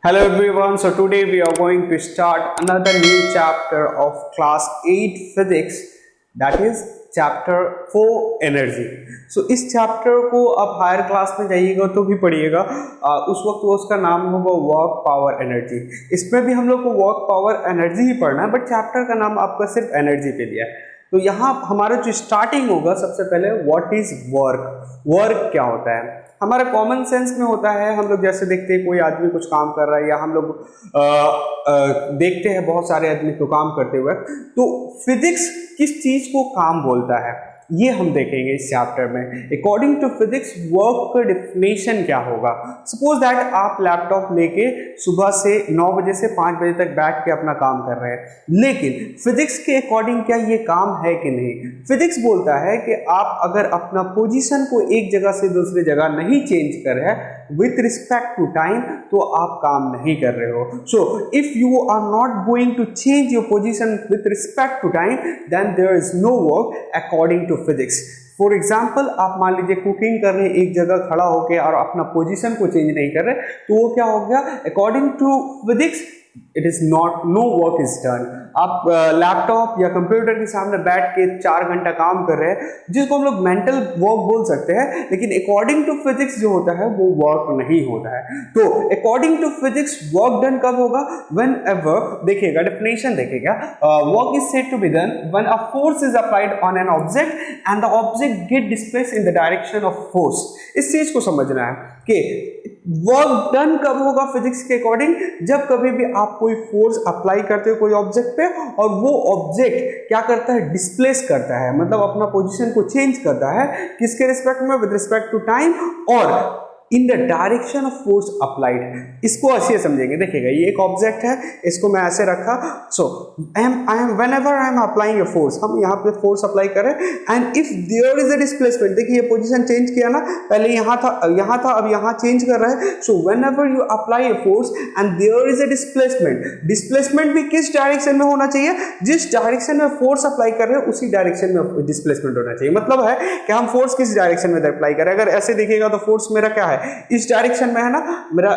Hello everyone, so today we are going to start another new chapter of class 8 physics, that is chapter 4 energy. So इस chapter को आप higher class में जाइएगा तो भी पढ़िएगा, उस वक्त वो उसका नाम होगा वर्क पावर एनर्जी। इसमें भी हम लोग को वर्क पावर एनर्जी ही पढ़ना है, बट चैप्टर का नाम आपका सिर्फ एनर्जी पे दिया है। तो यहाँ हमारा जो स्टार्टिंग होगा, सबसे पहले व्हाट इज वर्क, वर्क क्या होता है। हमारा कॉमन सेंस में होता है, हम लोग जैसे देखते हैं कोई आदमी कुछ काम कर रहा है, या हम लोग देखते हैं बहुत सारे आदमी को काम करते हुए, तो फिजिक्स किस चीज को काम बोलता है ये हम देखेंगे इस चैप्टर में। अकॉर्डिंग टू फिजिक्स वर्क का डेफिनेशन क्या होगा। सपोज दैट आप लैपटॉप लेके सुबह से 9 बजे से 5 बजे तक बैठ के अपना काम कर रहे हैं, लेकिन फिजिक्स के अकॉर्डिंग क्या ये काम है कि नहीं। फिजिक्स बोलता है कि आप अगर अपना पोजीशन को एक जगह से दूसरी जगह नहीं चेंज कर रहे हैं विथ रिस्पेक्ट टू टाइम, तो आप काम नहीं कर रहे हो। So if you are not going to change your position with respect to time, then there is no work according to physics. For example, आप मान लीजिए कुकिंग कर रहे हैं, एक जगह खड़ा होकर और अपना पोजीशन को चेंज नहीं कर रहे, तो वो क्या हो गया, according to physics it is not, no work is done. आप लैपटॉप या कंप्यूटर के सामने बैठ के 4 घंटा काम कर रहे हैं, जिसको हम लोग मेंटल वर्क बोल सकते हैं, लेकिन अकॉर्डिंग टू फिजिक्स जो होता है वो वर्क नहीं होता है। तो according to physics work done कब होगा, व्हेन एवर, देखिएगा डेफिनेशन देखिएगा, work is said to be done when a force is applied on an object and the object get displaced in the direction of force. इस चीज को समझना है कि वर्क डन कब होगा फिजिक्स के अकॉर्डिंग, जब कभी भी आप कोई फोर्स अप्लाई करते हो कोई ऑब्जेक्ट पे और वो ऑब्जेक्ट क्या करता है, डिस्प्लेस करता है, मतलब अपना पोजीशन को चेंज करता है, किसके रिस्पेक्ट में, विद रिस्पेक्ट टू टाइम और इन the direction of force applied. इसको ऐसे समझेंगे, देखिएगा ये एक ऑब्जेक्ट है, इसको मैं ऐसे रखा, so I am whenever I am applying a force, हम यहाँ पे फोर्स अप्लाई करें and if there is a displacement, देखिए ये पोजीशन चेंज किया ना, पहले यहाँ था अब यहाँ चेंज कर रहा है। So whenever you apply a force and there is a displacement, displacement भी किस डायरेक्शन में होना चाहिए, जिस डायरेक्शन में फोर्स अप्लाई कर रहे हैं उसी डायरेक्शन में डिस्प्लेसमेंट होना चाहिए। मतलब है कि हम फोर्स किस डायरेक्शन में अप्लाई करें। अगर ऐसे देखिएगा तो फोर्स मेरा क्या है, इस डायरेक्शन में है ना, मेरा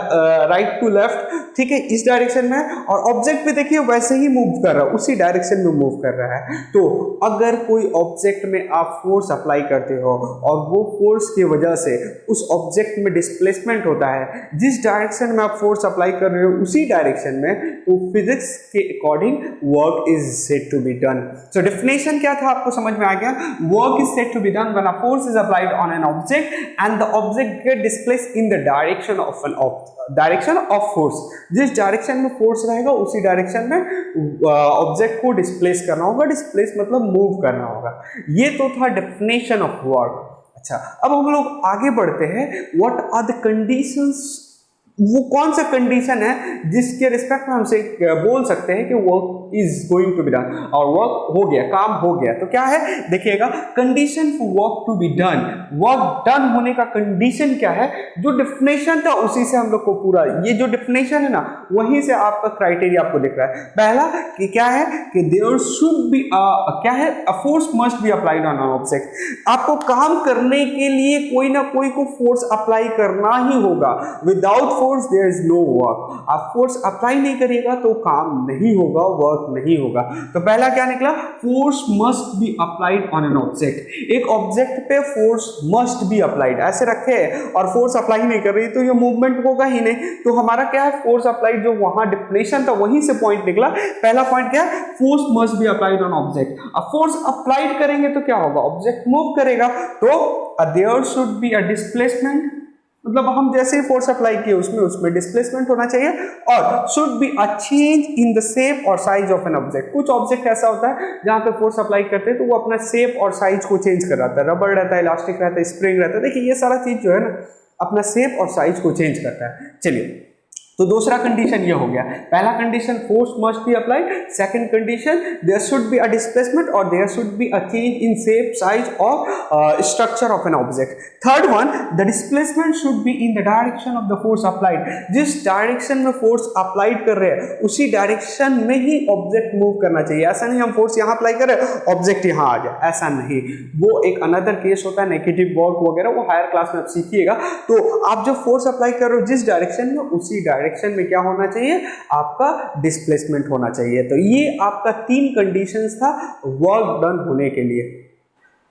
राइट टू लेफ्ट, ठीक है, इस डायरेक्शन में, और ऑब्जेक्ट भी देखिए वैसे ही मूव कर रहा है, उसी डायरेक्शन में मूव कर रहा है। तो अगर कोई ऑब्जेक्ट में आप फोर्स अप्लाई करते हो और वो फोर्स की वजह से उस ऑब्जेक्ट में डिस्प्लेसमेंट होता है, जिस डायरेक्शन में आप फोर्स अप्लाई कर रहे हो उसी डायरेक्शन में, तो फिजिक्स के according work is said to be done. So definition क्या था आपको समझ में आ गया, work is said to be done when a force is applied on an object and the object get displaced in the direction of an direction of force. जिस direction में force रहेगा उसी डायरेक्शन में ऑब्जेक्ट को displace करना होगा। Displace मतलब move करना होगा। ये तो था डेफिनेशन ऑफ वर्क। अच्छा, अब हम लोग आगे बढ़ते हैं, व्हाट आर द कंडीशंस, वो कौन सा कंडीशन है जिसके रिस्पेक्ट में हमसे बोल सकते हैं कि work is going to be done, और वर्क हो गया, काम हो गया। तो क्या है, देखिएगा condition for work to be done, work done होने का कंडीशन क्या है, जो डेफिनेशन था उसी से हम लोग को पूरा, ये जो डेफिनेशन है ना, वहीं से आपका क्राइटेरिया आपको दिख रहा है। पहला कि क्या है कि देयर शुड बी क्या है, a force must be applied on an object. आपको काम करने के लिए कोई ना कोई को फोर्स अप्लाई करना ही होगा। Without force there is no work. आप फोर्स अप्लाई नहीं करिएगा तो काम नहीं होगा, वर्क नहीं होगा। तो पहला क्या निकला, force must be applied on an object. एक ऑब्जेक्ट पे फोर्स मस्ट बी अप्लाइड, ऐसे रखे और फोर्स अप्लाई नहीं कर रही तो ये मूवमेंट होगा ही नहीं। तो हमारा क्या है, फोर्स अप्लाइड, जो वहां डेफिनेशन था वहीं से पॉइंट निकला। पहला पॉइंट क्या है, force must be applied on object. अब फोर्स अप्लाइड करेंगे तो क्या होगा, ऑब्जेक्ट मूव करेगा, तो there should be a displacement, मतलब हम जैसे ही फोर्स अप्लाई किए उसमें डिस्प्लेसमेंट होना चाहिए, और should be a change in the shape और साइज ऑफ एन ऑब्जेक्ट। कुछ ऑब्जेक्ट ऐसा होता है जहां पे फोर्स अप्लाई करते हैं तो वो अपना शेप और साइज को चेंज कर रहा है, रबड़ रहता है, इलास्टिक रहता है, स्प्रिंग रहता है, देखिए ये सारा चीज जो है ना अपना शेप और साइज को चेंज करता है। चलिए, तो दूसरा कंडीशन ये हो गया। पहला condition force must be applied, second condition there should be a displacement और there should be a change in shape, size और structure of an object. Third one, the displacement should be in the direction of the force applied. जिस direction में force applied कर रहे हैं उसी direction में ही object move करना चाहिए। ऐसा नहीं हम फोर्स यहाँ अप्लाई कर रहे हैं ऑब्जेक्ट यहाँ आ जाए, ऐसा नहीं। वो एक अनदर केस होता है, नेगेटिव वर्क वगैरह, वो हायर क्लास में आप सीखिएगा। तो आप जो फोर्स अप्लाई कर रहे हो जिस डायरेक्शन में, उसी डायरेक्शन डायरेक्शन में क्या होना चाहिए, आपका डिस्प्लेसमेंट होना चाहिए। तो ये आपका 3 कंडीशंस था वर्क डन होने के लिए।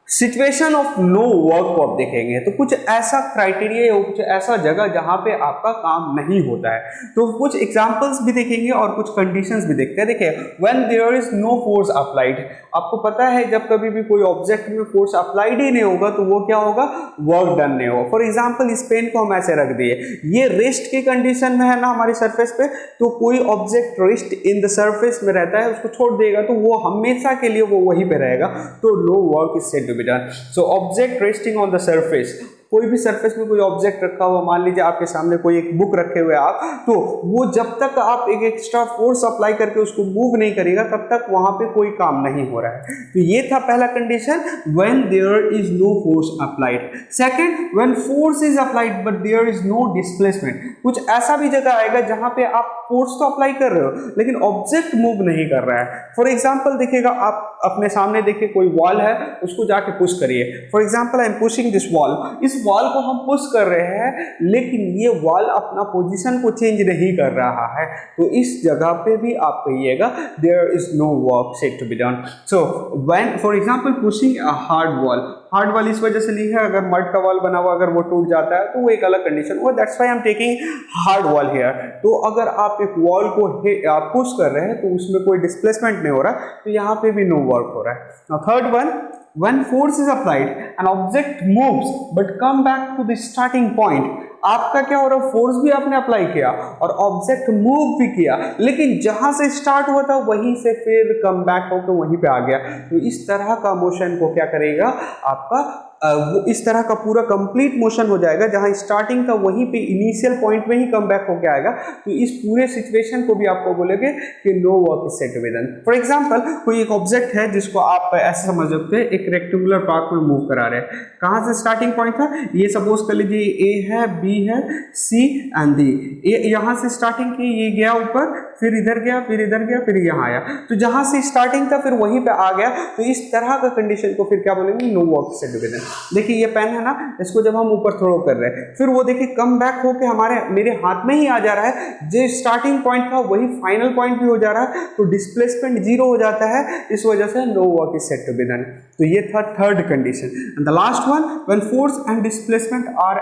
सिचुएशन ऑफ नो वर्क को आप देखेंगे तो कुछ ऐसा क्राइटेरिया या कुछ ऐसा जगह जहां पे आपका काम नहीं होता है, तो कुछ एग्जांपल्स भी देखेंगे और कुछ कंडीशंस भी देखते हैं। देखिए, when there is no force applied, आपको पता है जब कभी भी कोई ऑब्जेक्ट में फोर्स अप्लाइड ही नहीं होगा तो वो क्या होगा, वर्क डन नहीं होगा। फॉर एग्जाम्पल इस पेन को हम ऐसे रख दिए, ये रेस्ट की कंडीशन में है ना हमारी सरफेस पे, तो कोई object rest in the surface में रहता है, उसको छोड़ देगा तो वो हमेशा के लिए वो वहीं पे रहेगा, तो no work is said to be done. So object resting on the surface, कोई भी सरफेस में कोई ऑब्जेक्ट रखा हुआ, मान लीजिए आपके सामने कोई एक बुक रखे हुए आप, तो वो जब तक आप एक एक्स्ट्रा फोर्स अप्लाई करके उसको मूव नहीं करेगा तब तक वहां पे कोई काम नहीं हो रहा है। तो ये था पहला condition, when there is no force applied. Second, when force is applied but there is no displacement, कुछ ऐसा भी जगह आएगा जहां पे आप फोर्स तो अप्लाई कर रहे हो लेकिन ऑब्जेक्ट मूव नहीं कर रहा है। फॉर एग्जाम्पल देखिएगा, आप अपने सामने देखिए कोई वॉल है, उसको जाके पुश करिए। For example I am pushing this wall, इस वॉल को हम पुश कर रहे हैं लेकिन ये वॉल अपना पोजीशन को चेंज नहीं कर रहा है, तो इस जगह पे भी आप कहिएगा there is no work said to be done. So when for example pushing a hard wall, hard wall इस वजह से नहीं है, अगर मड का वॉल बना हुआ अगर वो टूट जाता है तो वो एक अलग कंडीशन हुआ, that's why I am taking hard wall here. तो अगर आप एक वॉल को आप पुश कर रहे हैं तो उसमें कोई डिस्प्लेसमेंट नहीं हो रहा, तो यहाँ पे भी नो वर्क हो रहा है। Now third one, when force is applied an object moves but come back to the starting point, आपका क्या हो रहा है, फोर्स भी आपने अप्लाई किया और ऑब्जेक्ट मूव भी किया लेकिन जहां से स्टार्ट हुआ था वहीं से फिर कम बैक होकर वहीं पे आ गया, तो इस तरह का मोशन को क्या करेगा आपका वो इस तरह का पूरा कंप्लीट मोशन हो जाएगा, जहां स्टार्टिंग था वहीं पे इनिशियल पॉइंट में ही कम बैक होके आएगा, तो इस पूरे सिचुएशन को भी आपको बोलेंगे कि no work is said to be done. For example कोई एक ऑब्जेक्ट है जिसको आप ऐसे समझ सकते हैं एक रेक्टेंगुलर पार्ट में मूव करा रहे हैं, कहां से स्टार्टिंग पॉइंट था, ये सपोज कर लीजिए ए है, बी है, सी एंड डी, ये यहां से स्टार्टिंग की, ये गया ऊपर, फिर इधर गया, फिर इधर गया, फिर यहाँ आया, तो जहां से स्टार्टिंग था फिर वहीं पे आ गया, तो इस तरह का कंडीशन को फिर क्या बोलेंगे, no work is said to be done. देखिए ये पेन है ना, इसको जब हम ऊपर थ्रो कर रहे हैं फिर वो देखिए कम बैक होके हमारे मेरे हाथ में ही आ जा रहा है, जो स्टार्टिंग पॉइंट था वही फाइनल पॉइंट भी हो जा रहा है, तो डिस्प्लेसमेंट जीरो हो जाता है, इस वजह से no work is said to be done. तो ये था third condition. And the last one, when force and displacement are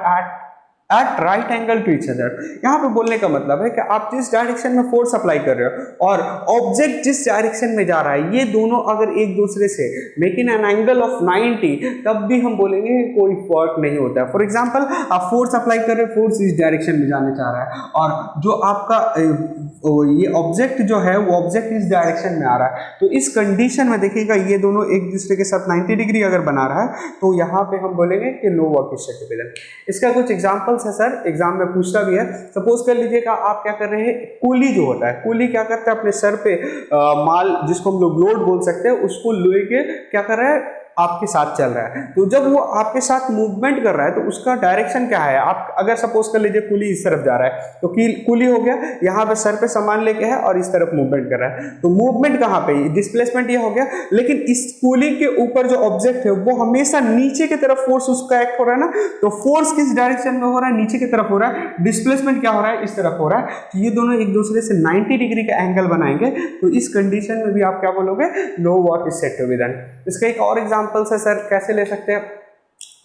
at right angle to each other, यहाँ पे बोलने का मतलब है कि आप जिस डायरेक्शन में फोर्स अप्लाई कर रहे हो और ऑब्जेक्ट जिस डायरेक्शन में जा रहा है, ये दोनों अगर एक दूसरे से मेकिंग एन एंगल ऑफ 90, तब भी हम बोलेंगे कोई फर्क नहीं होता है। फॉर एग्जांपल आप फोर्स अप्लाई कर रहे हो, फोर्स इस डायरेक्शन में जाने चाह रहा है और जो आपका ये ऑब्जेक्ट जो है वो ऑब्जेक्ट इस डायरेक्शन में आ रहा है, तो इस कंडीशन में देखिएगा ये दोनों एक दूसरे के साथ 90 डिग्री अगर बना रहा है तो यहाँ पे हम बोलेंगे कि no work is said to be done. इसका कुछ एग्जांपल है सर, एग्जाम में पूछता भी है। सपोज कर लीजिएगा आप क्या कर रहे हैं, कूली जो होता है, कूली क्या करता है अपने सर पे माल जिसको हम लोग लोड बोल सकते हैं उसको लेके क्या कर रहा है, आपके साथ चल रहा है, तो जब वो आपके साथ मूवमेंट कर रहा है तो उसका डायरेक्शन क्या है, आप अगर सपोज कर लीजिए कूली इस तरफ जा रहा है तो कूली हो गया यहाँ पे सर पे सामान लेके है और इस तरफ मूवमेंट कर रहा है, तो मूवमेंट कहाँ पे, डिस्प्लेसमेंट ये हो गया, लेकिन इस कूली के ऊपर जो ऑब्जेक्ट है वो हमेशा नीचे की तरफ फोर्स उसका एक्ट हो रहा है ना, तो फोर्स किस डायरेक्शन में हो रहा है, नीचे की तरफ हो रहा है, डिस्प्लेसमेंट क्या हो रहा है, इस तरफ हो रहा है, तो ये दोनों एक दूसरे से 90 डिग्री का एंगल बनाएंगे, तो इस कंडीशन में भी आप क्या बोलोगे, no work is said to be done. इसका एक और एग्जांपल से सर कैसे ले सकते हैं,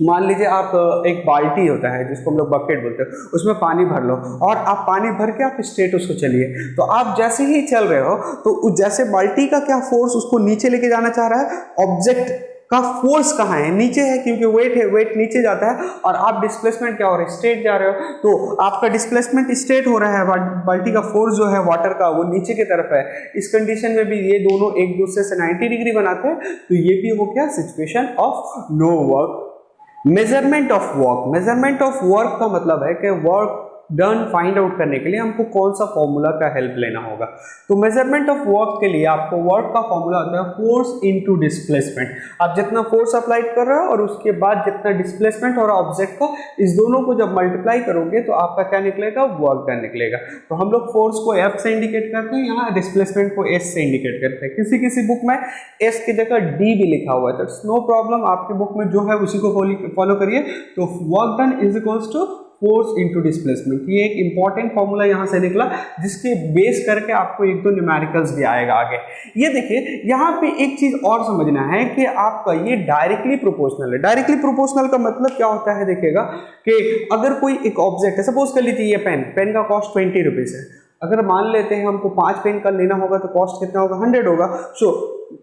मान लीजिए आप एक बाल्टी होता है जिसको हम लोग बकेट बोलते हैं, उसमें पानी भर लो और आप पानी भर के आप स्ट्रेट उसको चलिए, तो आप जैसे ही चल रहे हो तो जैसे बाल्टी का क्या फोर्स उसको नीचे लेके जाना चाह रहा है, ऑब्जेक्ट का फोर्स कहाँ है, नीचे है, क्योंकि वेट है, वेट नीचे जाता है, और आप डिस्प्लेसमेंट क्या हो रहा है, स्ट्रेट जा रहे हो, तो आपका डिस्प्लेसमेंट स्ट्रेट हो रहा है, बाल्टी का फोर्स जो है वाटर का वो नीचे की तरफ है। इस कंडीशन में भी ये दोनों एक दूसरे से 90 डिग्री बनाते हैं, तो ये भी हो गया situation of no work. Measurement of work, measurement of work का मतलब है कि वर्क डन फाइंड आउट करने के लिए हमको कौन सा फॉर्मूला का हेल्प लेना होगा, तो मेजरमेंट ऑफ वर्क के लिए आपको वर्क का फॉर्मूला होता है फोर्स इनटू डिस्प्लेसमेंट। आप जितना फोर्स अप्लाई कर रहे हो और उसके बाद जितना डिस्प्लेसमेंट और ऑब्जेक्ट का, इस दोनों को जब मल्टीप्लाई करोगे तो आपका क्या निकलेगा, वर्क डन निकलेगा। तो हम लोग फोर्स को F से इंडिकेट करते हैं, यहाँ डिस्प्लेसमेंट को S से इंडिकेट करते हैं। किसी किसी बुक में S की जगह D भी लिखा हुआ है, तो इट्स नो प्रॉब्लम, आपकी बुक में जो है उसी को फॉलो करिए। तो work done is equals to force into displacement. ये एक इंपॉर्टेंट फॉर्मूला यहाँ से निकला जिसके बेस करके आपको एक दो न्यूमेरिकल्स भी आएगा आगे। ये देखिए यहाँ पे एक चीज और समझना है कि आपका ये डायरेक्टली प्रोपोर्शनल है। डायरेक्टली प्रोपोर्शनल का मतलब क्या होता है, देखिएगा कि अगर कोई एक ऑब्जेक्ट है, सपोज कर लीजिए ये पेन का कॉस्ट 20 रुपीज है। अगर मान लेते हैं हमको 5 पेन का लेना होगा तो कॉस्ट कितना होगा, 100 होगा। सो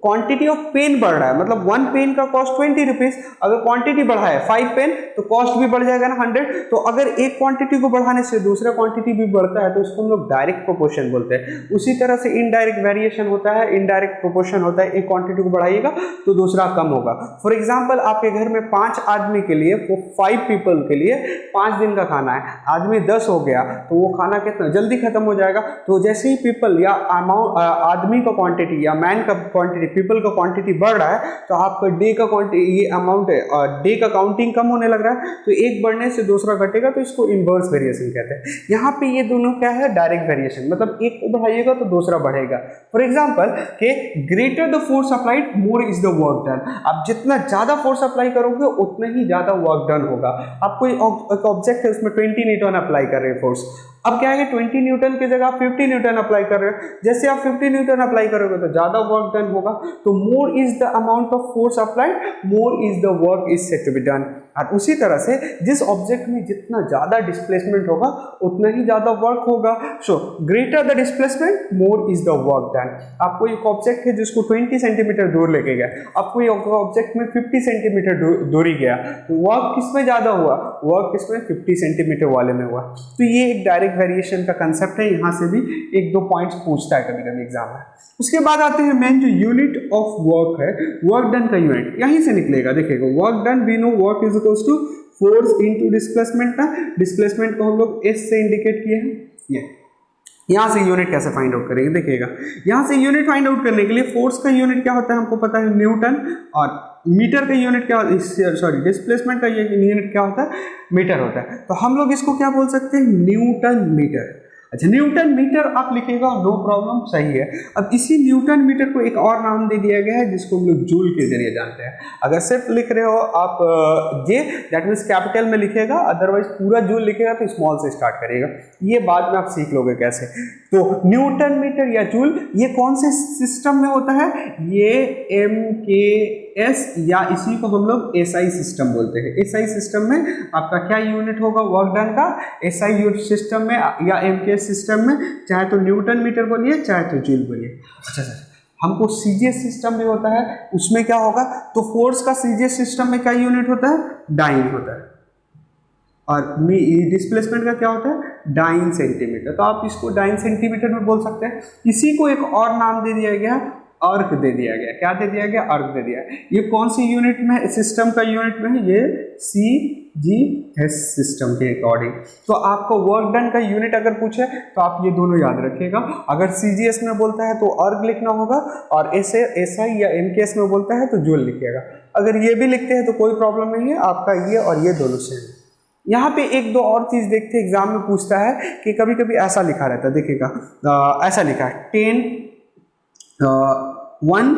क्वांटिटी ऑफ पेन बढ़ रहा है, मतलब 1 पेन का कॉस्ट 20 रुपीज। अगर क्वांटिटी बढ़ा है 5 पेन तो कॉस्ट भी बढ़ जाएगा ना 100। तो अगर एक क्वांटिटी को बढ़ाने से दूसरा क्वांटिटी भी बढ़ता है तो इसको हम लोग डायरेक्ट प्रोपोर्शन बोलते हैं। उसी तरह से इनडायरेक्ट वेरिएशन होता है, इनडायरेक्ट प्रोपोर्शन होता है। एक क्वांटिटी को बढ़ाइएगा तो दूसरा कम होगा। फॉर एग्जाम्पल आपके घर में 5 आदमी के लिए, 5 पीपल के लिए 5 दिन का खाना है, आदमी 10 हो गया तो वो खाना कितना जल्दी खत्म हो जाएगा। तो जैसे ही पीपल या अमाउंट, आदमी का क्वांटिटी या मैन का क्वांटिटी, पीपल का क्वांटिटी बढ़ रहा है तो आपका डे का क्वांटिटी, ये अमाउंट है, डे का काउंटिंग कम होने लग रहा है तो एक बढ़ने से दूसरा घटेगा, तो इसको इनवर्स वेरिएशन कहते हैं। यहाँ पे ये दोनों क्या है, डायरेक्ट वेरिएशन, मतलब एक को बढ़ाइएगा तो दूसरा बढ़ेगा। फॉर एग्जाम्पल के greater the force applied more is the work done. आप जितना ज्यादा फोर्स अप्लाई करोगे उतना ही ज्यादा वर्क डन होगा। आप कोई ऑब्जेक्ट है उसमें 20 न्यूटन अप्लाई कर रहे हैं फोर्स, अब क्या है 20 न्यूटन की जगह आप 50 न्यूटन अप्लाई कर रहे हो। जैसे आप 50 न्यूटन अप्लाई करोगे तो ज्यादा वर्क डन होगा। तो more is the amount of force applied, more is the work is said to be done. और उसी तरह से जिस ऑब्जेक्ट में जितना ज्यादा डिस्प्लेसमेंट होगा उतना ही ज्यादा वर्क होगा। So greater the displacement more is the work done. आपको एक ऑब्जेक्ट है जिसको 20 सेंटीमीटर दूर लेके गया, आपको ये ऑब्जेक्ट में 50 सेंटीमीटर दूरी गया, तो वर्क किसमें ज्यादा हुआ, वर्क किसमें 50 सेंटीमीटर वाले में हुआ। तो ये एक डायरेक्ट वेरिएशन का कंसेप्ट है। यहाँ से भी एक दो पॉइंट्स पूछता है कभी कभी एग्जाम में। उसके बाद आते हैं मेन जो यूनिट ऑफ वर्क है, वर्क डन का यूनिट यहीं से निकलेगा। देखिएगा work done we know work is equals to force into displacement का। डिस्प्लेसमेंट को हम लोग एस से इंडिकेट किए हैं। ये यहाँ से यूनिट कैसे फाइंड आउट करेंगे, देखिएगा यहाँ से यूनिट फाइंड आउट करने के लिए फोर्स का यूनिट क्या होता है हमको पता है, न्यूटन, और मीटर का यूनिट क्या, सॉरी डिस्प्लेसमेंट का यूनिट क्या होता है, मीटर होता है। तो हम लोग इसको क्या बोल सकते हैं, न्यूटन मीटर। अच्छा न्यूटन मीटर आप लिखेगा नो प्रॉब्लम, सही है। अब इसी न्यूटन मीटर को एक और नाम दे दिया गया है जिसको हम लोग जूल के जरिए जानते हैं। अगर सिर्फ लिख रहे हो आप जे, दैट मीन्स कैपिटल में लिखेगा, अदरवाइज पूरा जूल लिखेगा तो स्मॉल से स्टार्ट करेगा। ये बाद में आप सीख लोगे कैसे। तो न्यूटन मीटर या जूल ये कौन से सिस्टम में होता है, ये MKS या इसी को हम लोग SI सिस्टम बोलते हैं। SI सिस्टम में आपका क्या यूनिट होगा वर्क डन का, SI सिस्टम में या MKS सिस्टम में, चाहे तो न्यूटन मीटर बोलिए चाहे तो जूल बोलिए। अच्छा सर, हमको CGS सिस्टम भी होता है, उसमें क्या होगा, तो फोर्स का CGS सिस्टम में क्या यूनिट होता है, डाइन होता है, और डिस्प्लेसमेंट का क्या होता है, डाइन सेंटीमीटर। तो आप इसको डाइन सेंटीमीटर में बोल सकते हैं। इसी को एक और नाम दे दिया गया, अर्क दे दिया गया। क्या दे दिया गया, अर्क दे दिया। ये कौन सी यूनिट में, सिस्टम का यूनिट में है, ये CGS सिस्टम के अकॉर्डिंग। तो आपको वर्क डन का यूनिट अगर पूछे तो आप ये दोनों याद रखिएगा। अगर CGS में बोलता है तो अर्क लिखना होगा, और SI या MKS में बोलता है तो जूल लिखिएगा। अगर ये भी लिखते हैं तो कोई प्रॉब्लम नहीं है, आपका ये और ये दोनों सेम है। यहाँ पे एक दो और चीज देखते हैं, एग्जाम में पूछता है कि कभी कभी ऐसा लिखा रहता है, देखिएगा ऐसा लिखा है 1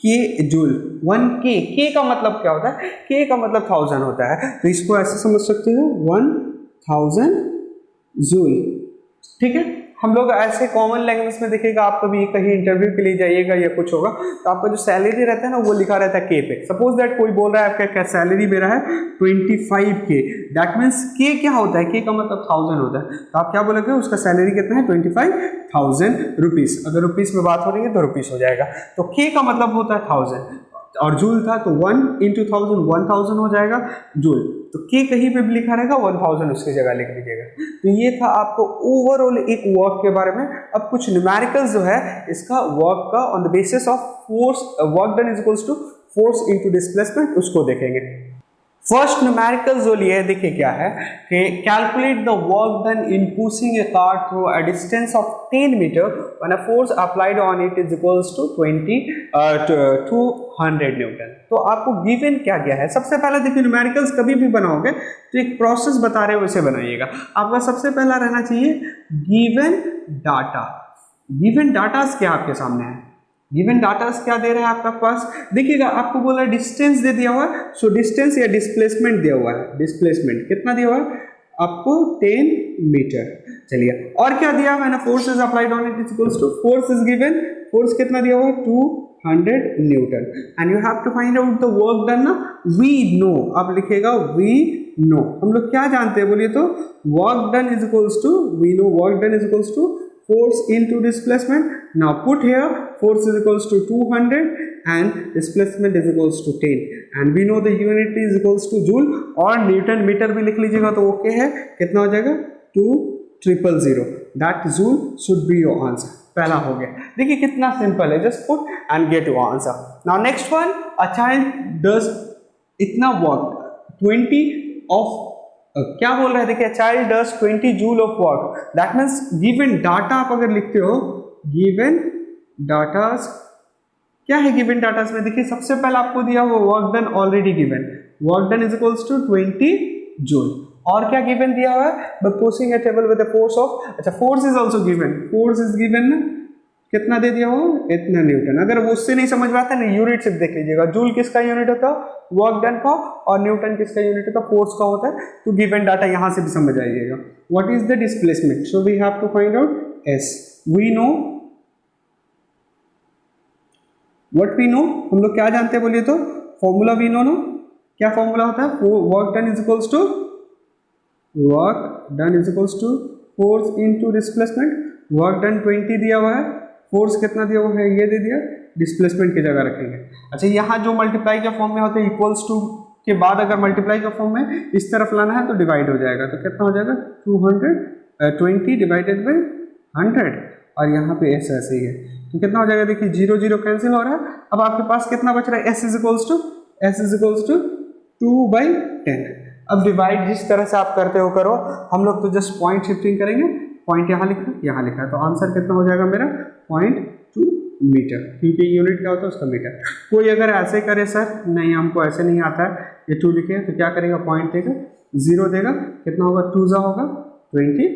के जूल, 1 के का मतलब क्या होता है, के का मतलब 1000 होता है, तो इसको ऐसे समझ सकते हो 1000 जूल। ठीक है, हम लोग ऐसे कॉमन लैंग्वेज में देखिएगा, आप कभी कहीं इंटरव्यू के लिए जाइएगा या कुछ होगा तो आपका जो सैलरी रहता है ना वो लिखा रहता है के पे। सपोज दैट कोई बोल रहा है आपका क्या सैलरी मेरा है 25K, दैट मीन्स के क्या होता है, के का मतलब 1000 होता है, तो आप क्या बोलोगे उसका सैलरी कितना है 25,000 रुपीज। अगर रुपीज में बात हो रही है तो रुपीज हो जाएगा। तो के का मतलब होता है 1000 और जूल था तो 1 × 1000 हो जाएगा जूल। तो के कहीं पे भी लिखा रहेगा 1000 उसकी जगह लिख दीजिएगा। तो ये था आपको ओवरऑल एक वर्क के बारे में। अब कुछ न्यूमेरिकल्स जो है इसका वर्क का on the basis of force, work done is equals to force into displacement, उसको देखेंगे। फर्स्ट न्यूमेरिकल जो लिए देखिए क्या है कि calculate the work done in pushing a car through a distance of 10 metre when a force applied on it is equals to 200 newton. तो आपको गिवन क्या गया है, सबसे पहले देखिए न्यूमेरिकल्स कभी भी बनाओगे तो एक प्रोसेस बता रहे हो वैसे बनाइएगा। आपका सबसे पहला रहना चाहिए गिवन डाटा। गिवन डाटा क्या आपके सामने है, गिवन डाटा क्या दे रहा है आपका पास, देखिएगा आपको बोला डिस्टेंस दे दिया हुआ है, सो डिस्टेंस या डिस्प्लेसमेंट दिया हुआ है। डिस्प्लेसमेंट कितना दिया हुआ है आपको 10 मीटर। चलिए और क्या दिया मैंने, force is applied on it is equals to, force is given, force कितना दिया हुआ है 200 newton, and you have to find out the work done ना, वी नो, आप लिखेगा वी नो, हम लोग क्या जानते हैं बोलिए तो, work done is equals to, we know work done is equals to force into displacement. Now put here force is equals to 200 and displacement is equals to 10, and we know the unit is equals to joule, और Newton metre भी लिख लीजिएगा तो okay है, कितना हो जाएगा 2000, that joule should be your answer। पहला हो गया, देखिए कितना सिंपल है, just put and get your answer. Now next one, a child does इतना वर्क 20 ऑफ क्या बोल रहे हैं, देखिए child does 20 joule of work, that means given data आप अगर लिखते हो, गिवन डाटास क्या है, गिवन डाटास में देखिए सबसे पहले आपको दिया हुआ work done already given, work done is equals to 20 joule, और क्या गिवन दिया हुआ है, by pushing a table with the force of, अच्छा force is also given, force is given ना, कितना दे दिया हो, इतना न्यूटन। अगर वो उससे नहीं समझ में आता ना, यूनिट सिर्फ देख लीजिएगा, जूल किसका यूनिट होता है, वर्क डन का, और न्यूटन किसका यूनिट होता है, फोर्स का होता है, तो गिवन डाटा यहां से भी समझ आइएगा। What is the displacement, so we have to find out s, we know what we know, हम लोग क्या जानते हैं बोलिए तो, फॉर्मूला वी नो, क्या फॉर्मूला होता है, work done is equals to, work done is equals to force into displacement, work done 20 दिया हुआ है, फोर्स कितना दिया हुआ है, ये दे दिया, डिस्प्लेसमेंट की जगह रखेंगे। अच्छा यहाँ जो मल्टीप्लाई के फॉर्म में होते हैं, इक्वल्स टू के बाद अगर मल्टीप्लाई के फॉर्म में इस तरफ लाना है तो डिवाइड हो जाएगा, तो कितना हो जाएगा 220 डिवाइडेड बाई 100, और यहाँ पे एस ऐसे ही है, तो कितना हो जाएगा, देखिए 0 0 कैंसिल हो रहा है, अब आपके पास कितना बच रहा है, एस इज इक्वल्स टू 2/10। अब डिवाइड जिस तरह से आप करते हो करो, हम लोग तो जस्ट पॉइंट शिफ्टिंग करेंगे, पॉइंट यहाँ लिखा है, तो आंसर कितना हो जाएगा मेरा 0.2 मीटर, क्योंकि यूनिट क्या होता है उसका मीटर। कोई अगर ऐसे करे सर नहीं हमको ऐसे नहीं आता है, ये 2 लिखे तो क्या करेगा, पॉइंट देगा, 0 देगा, कितना होगा 2 जा होगा 20,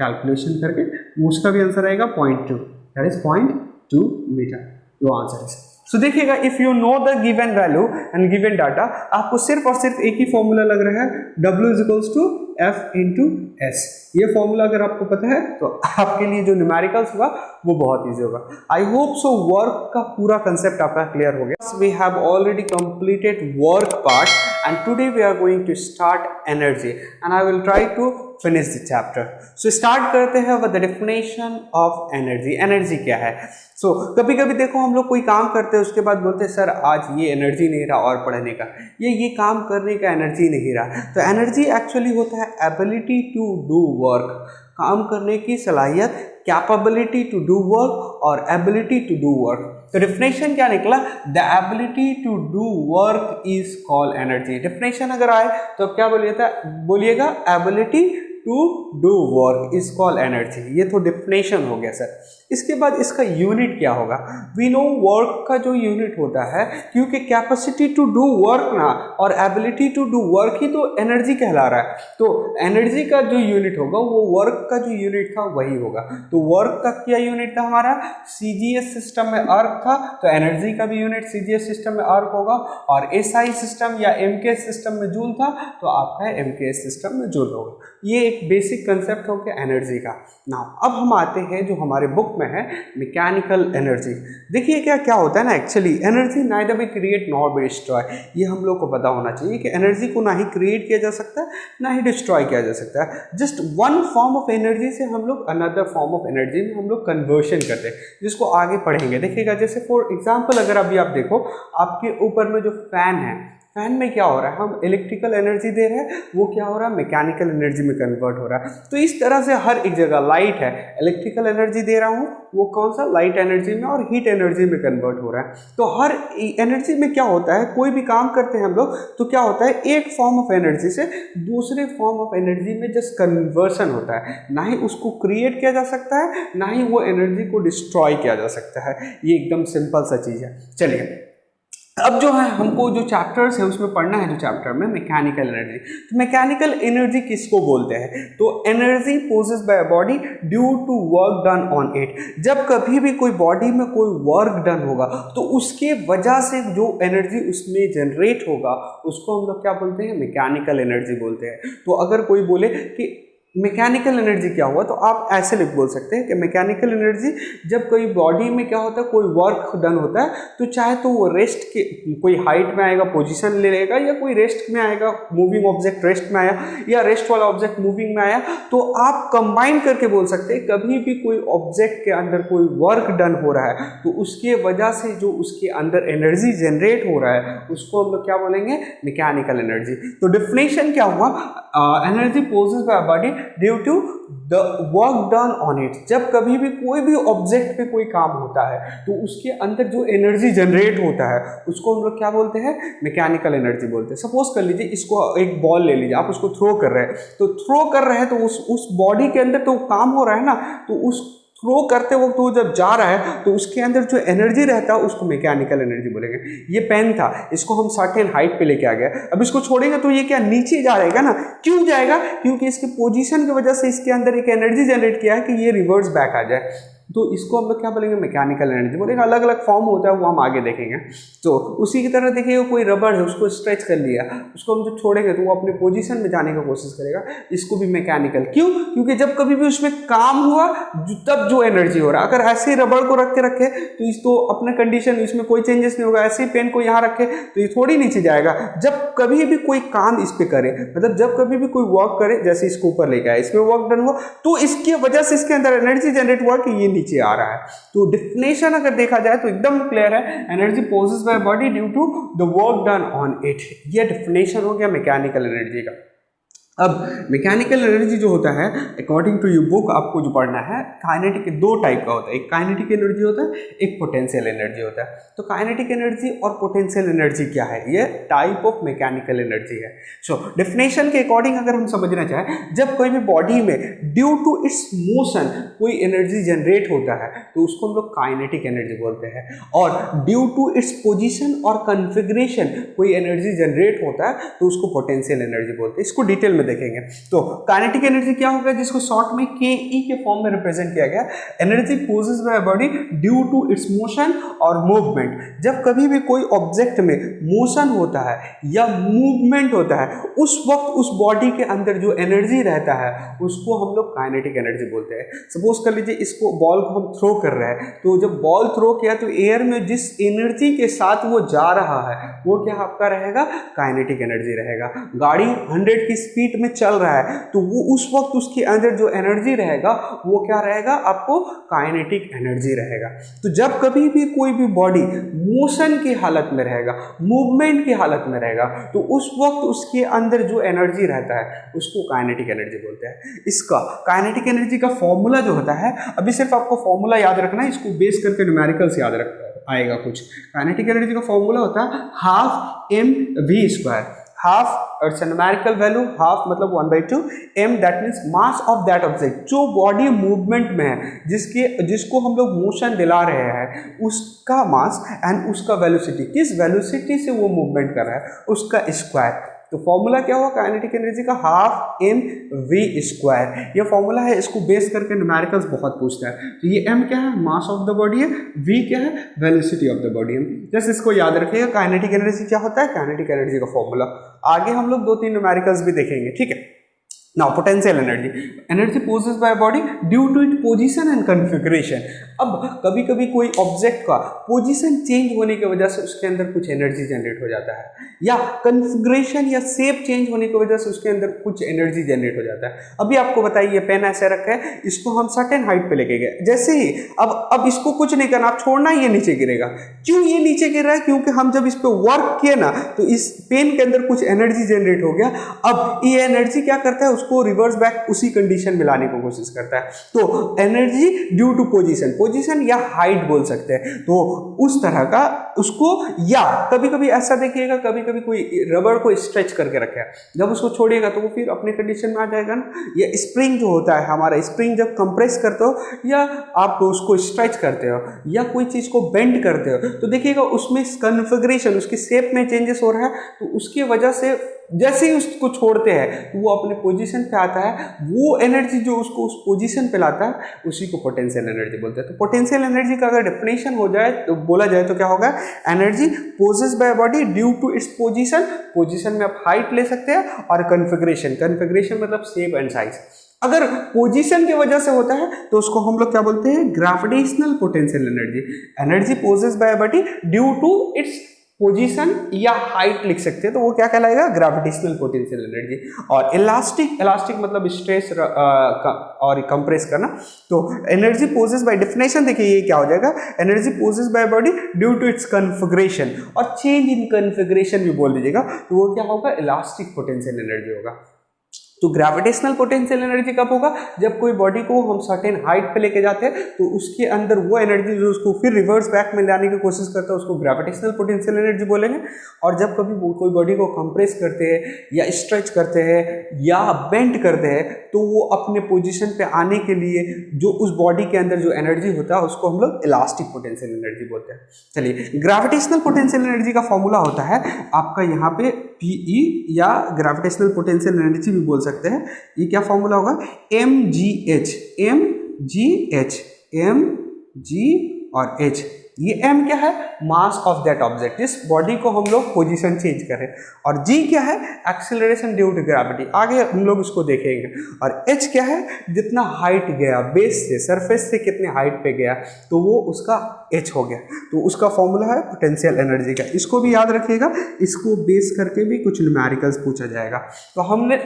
कैलकुलेशन करके उसका भी आंसर आएगा 0.2, दैट इज 0.2 मीटर, जो आंसर है। सो देखिएगा, if you know the given value and given data, आपको सिर्फ और सिर्फ एक ही फॉर्मूला लग रहा है, W is equals to F into s, ये फॉर्मूला अगर आपको पता है तो आपके लिए जो न्यूमेरिकल्स होगा वो बहुत ईजी होगा। आई होप सो वर्क का पूरा कंसेप्ट आपका क्लियर हो गया। We have already completed work part and today we are going to start energy and I will try to finish the chapter. So start करते हैं with the definition of energy. Energy क्या है? सो कभी कभी देखो हम लोग कोई काम करते हैं उसके बाद बोलते हैं सर आज ये एनर्जी नहीं रहा और पढ़ने का, ये काम करने का एनर्जी नहीं रहा। तो एनर्जी एक्चुअली होता है एबिलिटी टू डू वर्क, काम करने की सलाहियत, कैपेबिलिटी टू डू वर्क और एबिलिटी टू डू वर्क। तो डेफिनेशन क्या निकला? The ability to do work is called energy. Definition अगर आए तो क्या बोलिएगा ability to do work is called energy. ये तो डेफिनेशन हो गया सर। इसके बाद इसका यूनिट क्या होगा? वी नो वर्क का जो यूनिट होता है, क्योंकि कैपेसिटी टू डू वर्क ना और एबिलिटी टू डू वर्क ही तो एनर्जी कहला रहा है, तो एनर्जी का जो यूनिट होगा वो वर्क का जो यूनिट था वही होगा। तो वर्क का क्या यूनिट था हमारा? सीजीएस सिस्टम में अर्क था, तो एनर्जी का भी यूनिट सीजीएस सिस्टम में अर्क होगा, और एसआई सिस्टम या एमकेएस सिस्टम में जूल था तो आपका एमकेएस सिस्टम में जूल होगा। ये एक बेसिक कंसेप्ट हो गया एनर्जी का। नाउ अब हम आते हैं जो हमारे बुक में है मैकेनिकल एनर्जी। देखिए क्या क्या होता है ना, actually energy neither be create nor be destroy. ये हम लोग को पता होना चाहिए कि एनर्जी को ना ही क्रिएट किया जा सकता है ना ही डिस्ट्रॉय किया जा सकता है। Just one form of energy से हम लोग अनदर फॉर्म ऑफ एनर्जी में हम लोग कन्वर्शन करते हैं, जिसको आगे पढ़ेंगे। देखिएगा जैसे फॉर एग्जाम्पल अगर अभी आप देखो आपके ऊपर में जो फैन है, फैन में क्या हो रहा है? हम इलेक्ट्रिकल एनर्जी दे रहे हैं, वो क्या हो रहा है? मैकेनिकल एनर्जी में कन्वर्ट हो रहा है। तो इस तरह से हर एक जगह लाइट है, इलेक्ट्रिकल एनर्जी दे रहा हूँ, वो कौन सा? लाइट एनर्जी में, और हीट एनर्जी में कन्वर्ट हो रहा है। तो हर एनर्जी में क्या होता है, कोई भी काम करते हैं हम लोग तो क्या होता है, एक फॉर्म ऑफ एनर्जी से दूसरे फॉर्म ऑफ एनर्जी में जस्ट कन्वर्सन होता है। ना ही उसको क्रिएट किया जा सकता है, ना ही वो एनर्जी को डिस्ट्रॉय किया जा सकता है। ये एकदम सिंपल सा चीज़ है। चलिए अब जो है हमको जो चैप्टर्स है उसमें पढ़ना है, जो चैप्टर में मैकेनिकल एनर्जी। तो मैकेनिकल एनर्जी किसको बोलते हैं? तो energy possess by body due to work done on it. जब कभी भी कोई बॉडी में कोई वर्क डन होगा तो उसके वजह से जो एनर्जी उसमें जनरेट होगा उसको हम लोग क्या बोलते हैं? मैकेनिकल एनर्जी बोलते हैं। तो अगर कोई बोले कि मैकेनिकल एनर्जी क्या हुआ, तो आप ऐसे लिख बोल सकते हैं कि मैकेनिकल एनर्जी जब कोई बॉडी में क्या होता है, कोई वर्क डन होता है, तो चाहे तो वो रेस्ट के कोई हाइट में आएगा, पोजीशन ले लेगा, या कोई रेस्ट में आएगा, मूविंग ऑब्जेक्ट रेस्ट में आया, या रेस्ट वाला ऑब्जेक्ट मूविंग में आया, तो आप कंबाइन करके बोल सकते हैं कभी भी कोई ऑब्जेक्ट के अंदर कोई वर्क डन हो रहा है तो उसके वजह से जो उसके अंदर एनर्जी जनरेट हो रहा है उसको हम लोग क्या बोलेंगे? Mechanical energy. तो डिफिनेशन क्या हुआ? Energy possess by body due to the work done on it. जब कभी भी कोई भी ऑब्जेक्ट पे कोई काम होता है तो उसके अंदर जो एनर्जी जनरेट होता है उसको हम लोग क्या बोलते हैं? मैकेनिकल एनर्जी बोलते हैं। सपोज कर लीजिए इसको एक बॉल ले लीजिए, आप उसको थ्रो कर रहे हैं, तो थ्रो कर रहे हैं तो उस बॉडी के अंदर तो काम हो रहा है ना, तो उस थ्रो करते वक्त वो जब जा रहा है तो उसके अंदर जो एनर्जी रहता है उसको मैकेनिकल एनर्जी बोलेंगे। ये पेन था, इसको हम सर्टेन हाइट पे लेके आ गया, अब इसको छोड़ेंगे तो ये क्या नीचे जाएगा ना? क्यों जाएगा? क्योंकि इसके पोजीशन की वजह से इसके अंदर एक एनर्जी जनरेट किया है कि ये रिवर्स बैक आ जाए। तो इसको हम लोग क्या बोलेंगे? मैकेनिकल एनर्जी बोलेंगे। अलग अलग फॉर्म होता है वो हम आगे देखेंगे। तो उसी की तरह देखिए कोई रबड़ है, उसको स्ट्रेच कर लिया, उसको हम जब छोड़ेंगे तो वो अपने पोजीशन में जाने की कोशिश करेगा, इसको भी मैकेनिकल। क्यों? क्योंकि जब कभी भी उसमें काम हुआ तब जो एनर्जी हो रहा है, अगर ऐसे ही रबड़ को रख के रखे तो इस तो अपने कंडीशन इसमें कोई चेंजेस नहीं होगा, ऐसे ही पेन को यहाँ रखे तो ये थोड़ी नीचे जाएगा। जब कभी भी कोई काम इस पर करे, मतलब जब कभी भी कोई वर्क करे, जैसे इसको ऊपर लेके आया, इसमें वर्क डन हुआ तो इसकी वजह से इसके अंदर एनर्जी जनरेट हुआ कि ये नीचे आ रहा है। तो डिफिनेशन अगर देखा जाए तो एकदम क्लियर है, energy possess by body due to the work done on it. ये डिफिनेशन हो गया मैकेनिकल एनर्जी का। अब मैकेनिकल एनर्जी जो होता है अकॉर्डिंग टू यू बुक आपको जो पढ़ना है, काइनेटिक दो टाइप का होता है, एक काइनेटिक एनर्जी होता है, एक पोटेंशियल एनर्जी होता है। तो काइनेटिक एनर्जी और पोटेंशियल एनर्जी क्या है? ये टाइप ऑफ मैकेनिकल एनर्जी है। सो डेफिनेशन के अकॉर्डिंग अगर हम समझना चाहें, जब कोई भी बॉडी में ड्यू टू इट्स मोशन कोई एनर्जी जनरेट होता है तो उसको हम लोग काइनेटिक एनर्जी बोलते हैं, और ड्यू टू इट्स पोजिशन और कन्फिग्रेशन कोई एनर्जी जनरेट होता है तो उसको पोटेंशियल एनर्जी बोलते हैं। इसको डिटेल में देखेंगे। तो काइनेटिक एनर्जी क्या होगा, जिसको शॉर्ट में के के फॉर्म में रिप्रेजेंट किया गया, energy possess by body due to its motion और मूवमेंट। जब कभी भी कोई ऑब्जेक्ट में मोशन होता है या मूवमेंट होता है उस वक्त उस बॉडी के अंदर जो एनर्जी रहता है उसको हम लोग काइनेटिक एनर्जी बोलते हैं। सपोज कर लीजिए इसको बॉल को हम थ्रो कर रहे हैं, तो जब बॉल थ्रो किया तो एयर में जिस एनर्जी के साथ वो जा रहा है वो क्या आपका रहेगा? काइनेटिक एनर्जी रहेगा। गाड़ी 100 की स्पीड में चल रहा है तो वो उस वक्त उसके अंदर जो एनर्जी रहेगा वो क्या रहेगा? आपको काइनेटिक एनर्जी रहेगा। तो जब कभी भी कोई भी बॉडी मोशन की हालत में रहेगा, मूवमेंट की हालत में रहेगा, तो उस वक्त उसके अंदर जो एनर्जी रहता है उसको काइनेटिक एनर्जी बोलते हैं। इसका काइनेटिक एनर्जी का फॉर्मूला जो होता है, अभी सिर्फ आपको फॉर्मूला याद रखना है, इसको बेस करके न्यूमेरिकल्स याद रख आएगा कुछ। काइनेटिक एनर्जी का फॉर्मूला होता है half mv²। Half it's numerical value, half मतलब 1/2 m, that means mass of that object. जो बॉडी मूवमेंट में है, जिसको हम लोग मोशन दिला रहे हैं, उसका मास एंड उसका वेलोसिटी, किस वेलोसिटी से वो मूवमेंट कर रहा है उसका स्क्वायर। तो फॉर्मूला क्या हुआ काइनेटिक एनर्जी का? Half mv²। ये फॉर्मूला है, इसको बेस करके न्यूमेरिकल्स बहुत पूछता है। तो ये m क्या है? मास ऑफ द बॉडी है, v क्या है? वेलोसिटी ऑफ द बॉडी है। जस्ट इसको याद रखिएगा, काइनेटिक एनर्जी क्या होता है, काइनेटिक एनर्जी का फॉर्मूला। आगे हम लोग 2-3 न्यूमेरिकल्स भी देखेंगे, ठीक है। Now potential energy, energy possess by body due to it position and configuration. अब कभी कभी कोई ऑब्जेक्ट का पोजीशन चेंज होने की वजह से उसके अंदर कुछ एनर्जी जनरेट हो जाता है, या कन्फिग्रेशन या शेप चेंज होने की वजह से उसके अंदर कुछ एनर्जी जनरेट हो जाता है। अभी आपको बताइए, ये पेन ऐसे रखा है, इसको हम सर्टेन हाइट पे लेके गए, जैसे ही अब इसको कुछ नहीं करना, आप छोड़ना, ये नीचे गिरेगा। क्यों ये नीचे गिर रहा है? क्योंकि हम जब इस पे वर्क किए ना तो इस पेन के अंदर कुछ एनर्जी जनरेट हो गया। अब ये एनर्जी क्या करता है? उसको रिवर्स बैक उसी कंडीशन में लाने की कोशिश करता है। तो energy due to position, position या हाइट बोल सकते हैं, तो उस तरह का उसको। या कभी कभी ऐसा देखिएगा, कभी कभी कोई रबड़ को स्ट्रेच करके रखा है, जब उसको छोड़िएगा तो वो फिर अपने कंडीशन में आ जाएगा ना। या स्प्रिंग जो होता है हमारा, स्प्रिंग जब कंप्रेस करते हो या आप उसको स्ट्रेच करते हो या कोई चीज को बेंड करते हो, तो देखिएगा उसमें कन्फिगरेशन, उसकी शेप में चेंजेस हो रहा है, तो उसकी वजह से जैसे ही उसको छोड़ते हैं तो वो अपने पोजीशन पे आता है। वो एनर्जी जो उसको उस पोजीशन पे लाता है उसी को पोटेंशियल एनर्जी बोलते हैं। तो पोटेंशियल एनर्जी का अगर डेफिनेशन हो जाए तो बोला जाए तो क्या होगा, energy possess by body due to its position, position में आप हाइट ले सकते हैं, और कन्फिगरेशन, कन्फिगरेशन मतलब शेप एंड साइज। अगर पोजीशन की वजह से होता है तो उसको हम लोग क्या बोलते हैं, gravitational potential energy. Energy possess by body due to its position या हाइट लिख सकते हैं, तो वो क्या कहलाएगा, ग्रेविटेशनल पोटेंशियल एनर्जी। और इलास्टिक, इलास्टिक मतलब स्ट्रेस और कंप्रेस करना। तो एनर्जी पोजेस बाय डेफिनेशन देखिए ये क्या हो जाएगा, energy possess by body due to its configuration, और चेंज इन कन्फिगरेशन भी बोल दीजिएगा, तो वो क्या होगा, इलास्टिक पोटेंशियल एनर्जी होगा। तो ग्रेविटेशनल पोटेंशियल एनर्जी कब होगा, जब कोई बॉडी को हम सर्टेन हाइट पे लेके जाते हैं तो उसके अंदर वो एनर्जी जो उसको फिर रिवर्स बैक में लाने की कोशिश करता है उसको ग्रेविटेशनल पोटेंशियल एनर्जी बोलेंगे। और जब कभी कोई बॉडी को कंप्रेस करते हैं या स्ट्रेच करते हैं या बेंड करते हैं तो वो अपने पोजीशन पे आने के लिए जो उस बॉडी के अंदर जो एनर्जी होता है उसको हम लोग इलास्टिक पोटेंशियल एनर्जी बोलते हैं। चलिए, ग्रेविटेशनल पोटेंशियल एनर्जी का फॉर्मूला होता है आपका यहाँ पे PE या ग्रेविटेशनल पोटेंशियल एनर्जी भी बोल सकते हैं। ये क्या फॉर्मूला होगा, mgh, mg और h। ये m क्या है, मास ऑफ दैट ऑब्जेक्ट, जिस बॉडी को हम लोग पोजीशन चेंज करें, और g क्या है, एक्सेलरेशन ड्यू टू ग्रेविटी, आगे हम लोग उसको देखेंगे। और h क्या है, जितना हाइट गया बेस से, सरफेस से कितने हाइट पे गया, तो वो उसका h हो गया। तो उसका फॉर्मूला है पोटेंशियल एनर्जी का, इसको भी याद रखिएगा। इसको बेस करके भी कुछ न्यूमेरिकल्स पूछा जाएगा। तो हमने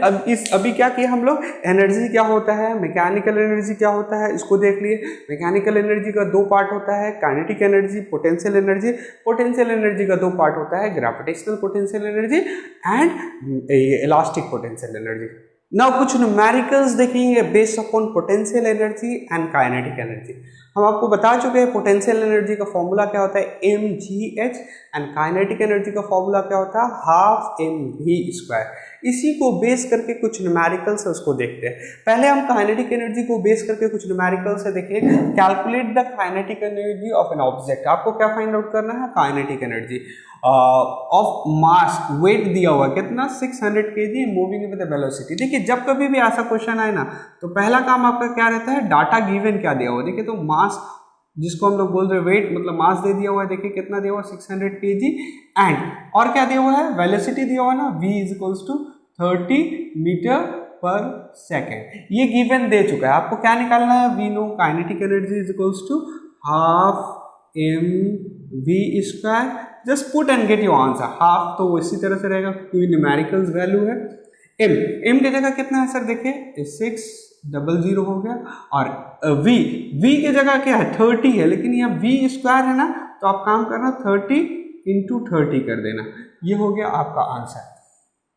अभी क्या किया, हम लोग एनर्जी क्या होता है, मैकेनिकल एनर्जी क्या होता है, इसको देख लिए। मैकेनिकल एनर्जी का दो पार्ट होता है, kinetic energy, potential energy. Potential energy का दो पार्ट होता है, gravitational potential energy and elastic potential energy. Now कुछ न्यूमेरिकल्स देखेंगे based upon potential energy and kinetic energy. हम आपको बता चुके हैं पोटेंशियल एनर्जी का फॉर्मूला क्या होता है, mgh, एंड काइनेटिक एनर्जी का फॉर्मूला क्या होता है, हाफ mv²। इसी को बेस करके कुछ न्यूमेरिकल्स है उसको देखते हैं। पहले हम काइनेटिक एनर्जी को बेस करके कुछ न्यूमेरिकल्स है देखिए। Calculate the kinetic energy of an object. आपको क्या फाइंड आउट करना है, kinetic energy of mass, weight दिया हुआ कितना, 600 kg मूविंग विद वेलोसिटी। देखिए जब कभी भी ऐसा क्वेश्चन आए ना तो पहला काम आपका क्या रहता है, डाटा गिवन क्या दिया हुआ। देखिए तो मास जिसको हम लोग बोल रहे हैं वेट, मतलब मास दे दिया हुआ है, देखिए कितना दिया हुआ, 600 kg, एंड और क्या दिया हुआ है, वेलोसिटी दिया हुआ है ना, v = 30 मीटर पर सेकेंड। ये गिवन दे चुका है, आपको क्या निकालना है, we know kinetic energy = half mv²। Just put and get your answer. Half तो इसी तरह से रहेगा क्योंकि न्यूमेरिकल्स वैल्यू है। m की जगह कितना है सर, देखिए 600 हो गया, और v की जगह क्या है, 30 है, लेकिन यहाँ v² है ना, तो आप काम करना 30 × 30 कर देना। ये हो गया आपका आंसर।